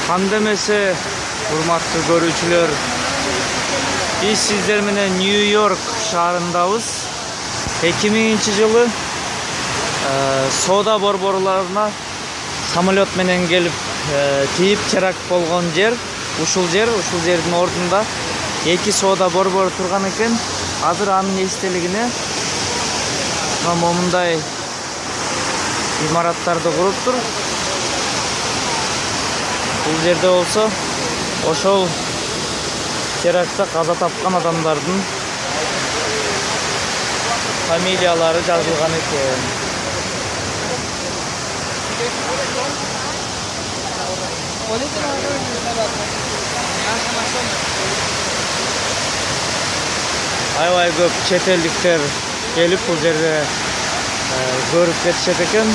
Pandemisi, hurmatlı görücüler. Biz sizler menен New York şaharındayız. 2000 yılı soda borborularına samolyot menен gelip tiyip çerak bolgon yer. Ушул жердин ордунда эки сода борбору турган экен. Азыр анын эстелигине момундай имараттарды куруптур. Бул жерде болсо ошол терактта каза тапкан адамдардын фамилиялары жазылган экен. Аябай көп чет элдиктер келип бул жерде көрүп кетишет экен.